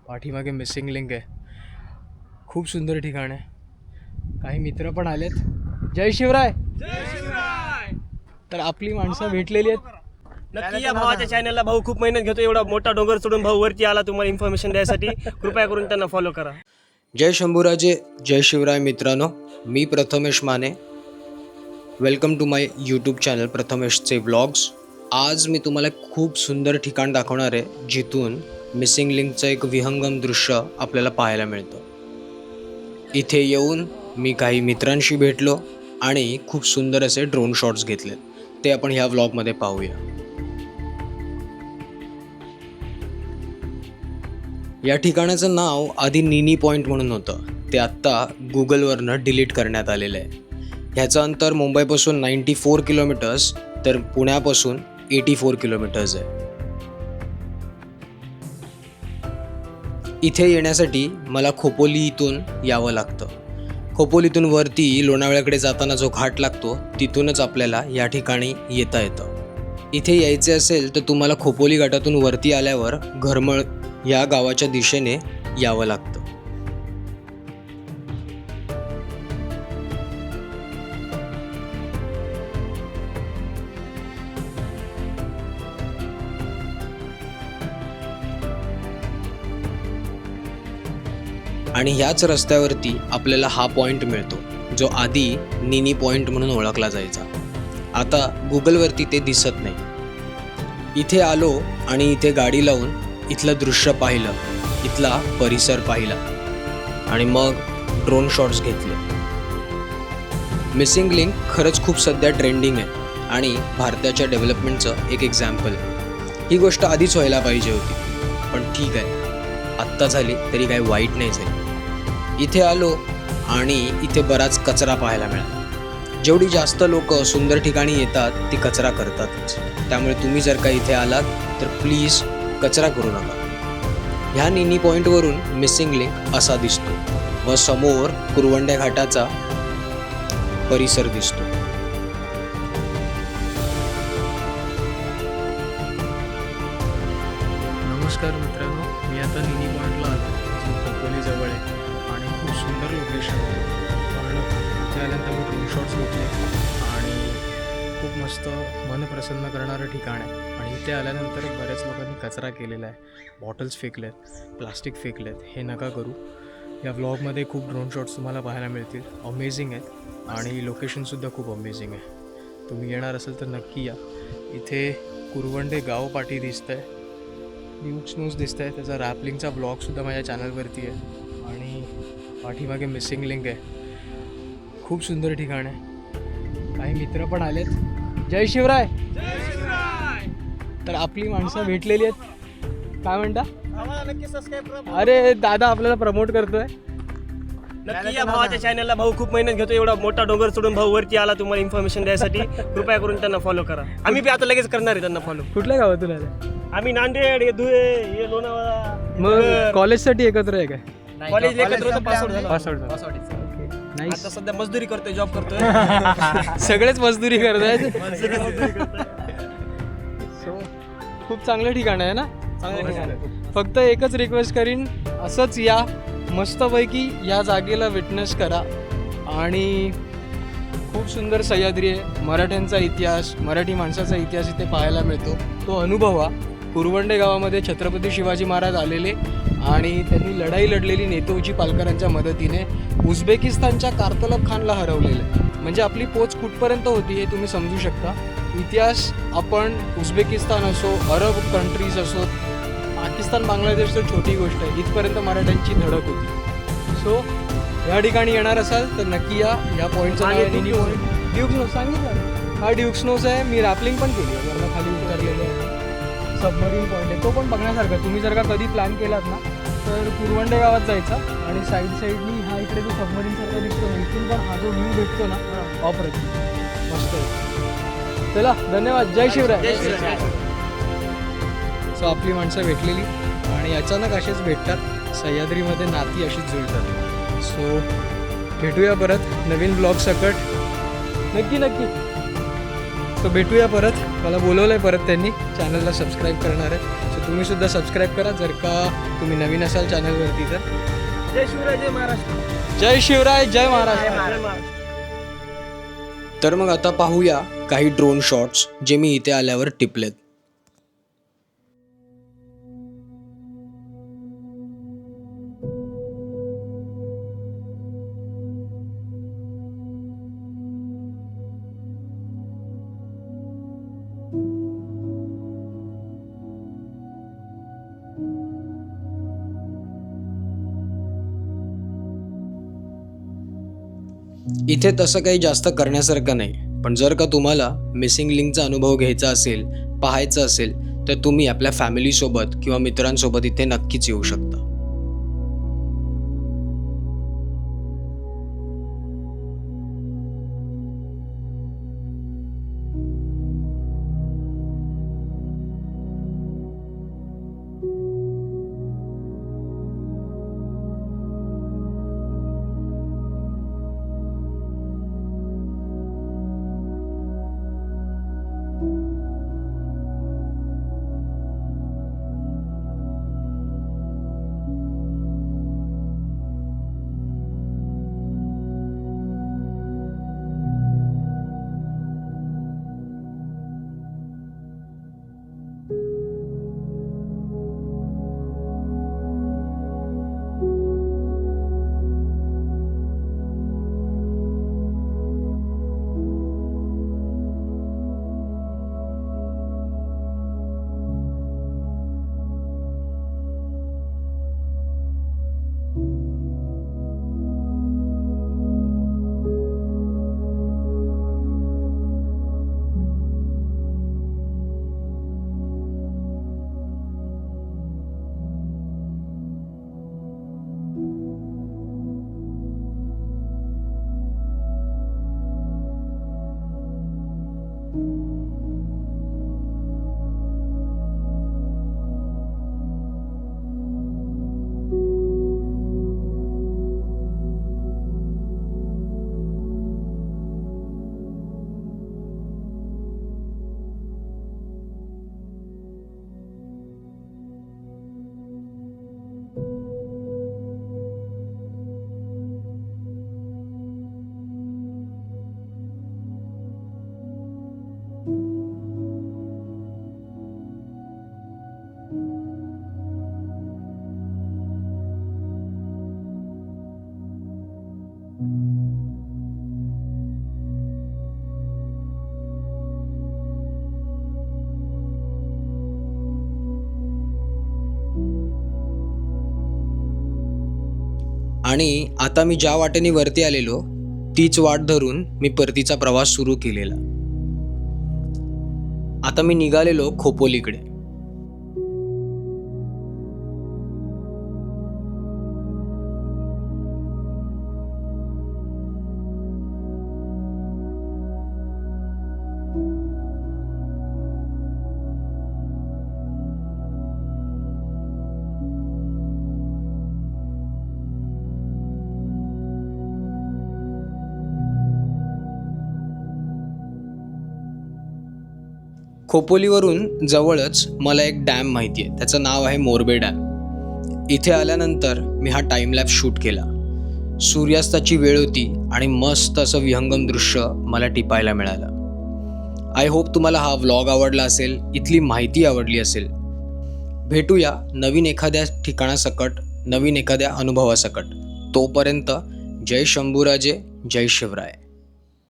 पाठीमागे missing link आहे. खूप सुंदर ठिकाण आहे. काही मित्र पण आलेत. जय शिवराय. तर आपली माणसं भेटलेली आहेत. नक्की या भावाच्या चॅनलला. भाऊ खूप मेहनत घेतो, एवढा मोठा डोंगर सोडून भाऊ वरती आला तुम्हाला इन्फॉर्मेशन द्यायसाठी. कृपया करून त्यांना फॉलो करा. जय शंभूराजे, जय शिवराय मित्रांनो. मी Prathamesh Mane. Welcome to my YouTube channel प्रथमेशचे व्लॉग्स. आज मी तुम्हाला खूप सुंदर ठिकाण दाखवणार आहे, जिथून मिसिंग लिंकचं एक विहंगम दृश्य आपल्याला पाहायला मिळतं. इथे येऊन मी काही मित्रांशी भेटलो आणि खूप सुंदर असे ड्रोन शॉट्स घेतले. ते आपण ह्या व्लॉगमध्ये पाहूया. या ठिकाणाचं नाव आधी निनी पॉईंट म्हणून होतं. ते आत्ता गुगलवरनं डिलीट करण्यात आलेलं आहे. ह्याचं अंतर मुंबईपासून 94 किलोमीटर्स तर पुण्यापासून 84 किलोमीटर्स आहे. इथे येण्यासाठी मला खोपोली इथून यावं लागतं. खोपोलीतून वरती लोणावळ्याकडे जाताना जो घाट लागतो तिथूनच आपल्याला या ठिकाणी येता येतं. इथे यायचे असेल तर तुम्हाला खोपोली घाटातून वरती आल्यावर घरमळ या गावाच्या दिशेने यावं लागतं. आणि ह्याच रस्त्यावरती आपल्याला हा पॉईंट मिळतो, जो आधी निनी पॉईंट म्हणून ओळखला जायचा. आता गुगलवरती ते दिसत नाही. इथे आलो आणि इथे गाडी लावून इथलं दृश्य पाहिलं, इथला परिसर पाहिला आणि मग ड्रोन शॉट्स घेतले. मिसिंग लिंक खरंच खूप सध्या ट्रेंडिंग आहे आणि भारताच्या डेव्हलपमेंटचं एक एक्झाम्पल आहे. ही गोष्ट आधीच व्हायला पाहिजे होती, पण ठीक आहे, आत्ता झाली तरी काही वाईट नाही झाली. इथे आलो आणि इथे बराच कचरा पाहायला मिळाला. जेवढी जास्त लोक सुंदर ठिकाणी येतात ती कचरा करतातच. त्यामुळे तुम्ही जर का इथे आलात तर प्लीज कचरा करू नका. ह्या निनी पॉईंटवरून मिसिंग लिंक असा दिसतो व समोर कुरवंड्या घाटाचा परिसर दिसतो. नमस्कार मित्रांनो, मी आता निनी पॉईंटला आलो, जो खोपोलीजवळ आहे आणि खूप सुंदर लोकेशन आहे. पण इथे आल्यानंतर मी ड्रोन शॉट्स घेतले आणि खूप मस्त मन प्रसन्न करणारं ठिकाण आहे. आणि इथे आल्यानंतर बऱ्याच लोकांनी कचरा केलेला आहे, बॉटल्स फेकलेत, प्लास्टिक फेकलेत. हे नका करू. या व्लॉगमध्ये खूप ड्रोन शॉट्स तुम्हाला पाहायला मिळतील. अमेझिंग आहेत आणि लोकेशनसुद्धा खूप अमेझिंग आहे. तुम्ही येणार असेल तर नक्की या. इथे कुरवंडे गाव पाठी दिसतं आहे, ड्यूक स्नूज दिसत आहे. त्याचा रॅपलिंगचा ब्लॉगसुद्धा माझ्या चॅनलवरती आहे. आणि पाठीमागे मिसिंग लिंक आहे. खूप सुंदर ठिकाण आहे. काही मित्र पण आलेत. जय शिवराय. तर आपली माणसं भेटलेली आहेत. काय म्हणता? अरे दादा आपल्याला प्रमोट करतोय. नक्की या भावाच्या चॅनलला. भाऊ खूप मेहनत घेतो, एवढा मोठा डोंगर सोडून भाऊ वरती आला तुम्हाला इन्फॉर्मेशन द्यायसाठी. कृपया करून त्यांना फॉलो करा. आम्ही बी आता लगेच करणार आहे त्यांना फॉलो. कुठल्या गावातून आले? आम्ही नांदेड, हे धुळे, हे लोणावळा. मग कॉलेजसाठी एकत्र आहे काय? कॉलेज एकत्र होतं, पासआउट झालं. नाही, आता सध्या मजदुरी करतोय, जॉब करतोय. सगळेच मजदुरी करतायत. सो खूप चांगलं ठिकाण आहे ना. चांगलं ठिकाण आहे. फक्त एकच रिक्वेस्ट करीन, असंच या, मस्तपैकी या जागेला विटनेस करा. आणि खूप सुंदर सह्याद्री आहे. मराठ्यांचा इतिहास, मराठी माणसाचा इतिहास इथे पाहायला मिळतो. तो अनुभवा. कुरवंडे गावामध्ये छत्रपती शिवाजी महाराज आलेले आणि त्यांनी लढाई लढलेली नेताजी पालकरांच्या मदतीने उझबेकिस्तानच्या कारतलब खानला हरवलेलं. म्हणजे आपली पोच कुठपर्यंत होती हे तुम्ही समजू शकता. इतिहास आपण उझबेकिस्तान असो, अरब कंट्रीज असो, पाकिस्तान, बांगलादेश तर छोटी गोष्ट आहे. इथपर्यंत मराठ्यांची धडक होती. सो या ठिकाणी येणार असाल तर नक्की या. या पॉईंटचं नाव आहे निनी पॉईंट. ड्यूक स्नोज सांगितलं. हा ड्यूक स्नोज आहे. मी रॅपलिंग पण केली आहे, वरनं खाली उतरलेलं आहे. सबमरीन पॉईंट आहे, तो पण बघण्यासारखा. तुम्ही जर का कधी प्लॅन केलात ना तर कुरवंडे गावात जायचा आणि साईडनी हा इकडे जो सबमरीनसारखा दिसतो ना, इथून पण हा जो व्ह्यू भेटतो ना, अप्रतिम मस्त आहे. चला, धन्यवाद. जय शिवराय. सो आपली माणसं भेटलेली आणि अचानक असेच भेटतात. सह्याद्रीमध्ये नाती अशीच जुळतात. सो भेटूया परत नवीन ब्लॉग सकट. नक्की. सो भेटूया परत. मला बोलवलं आहे परत त्यांनी, चॅनलला सबस्क्राईब करणार आहे. सो तुम्ही सुद्धा सबस्क्राईब करा जर का तुम्ही नवीन असाल चॅनलवरती तर. जय शिवराय, जय महाराष्ट्र. जय शिवराय, जय महाराष्ट्र. जय महाराष्ट्र. तर मग आता पाहूया काही ड्रोन शॉट्स जे मी इथे आल्यावर टिपलेत. इथे तसं काही जास्त करण्यासारखं नाही, पण जर का तुम्हाला मिसिंग लिंकचा अनुभव घ्यायचा असेल, पाहायचा असेल, तर तुम्ही आपल्या फॅमिलीसोबत किंवा मित्रांसोबत इथे नक्कीच येऊ शकता. आणि आता मी ज्या वाटेने वरती आलेलो तीच वाट धरून मी परतीचा प्रवास सुरू केलेला. आता मी निघालेलो खोपोलीकडे. खोपोलीवरून जवळच मला एक डॅम माहिती आहे, त्याचं नाव आहे मोरबे डॅम. इथे आल्यानंतर मी हा टाइमलॅप्स शूट केला. सूर्यास्ताची वेळ होती आणि मस्त असं विहंगम दृश्य मला टिपायला मिळालं. आय होप तुम्हाला हा व्लॉग आवडला असेल, इथली माहिती आवडली असेल. भेटूया नवीन एखाद्या ठिकाणासकट, नवीन एखाद्या अनुभवासकट. तोपर्यंत जय शंभूराजे, जय शिवराय.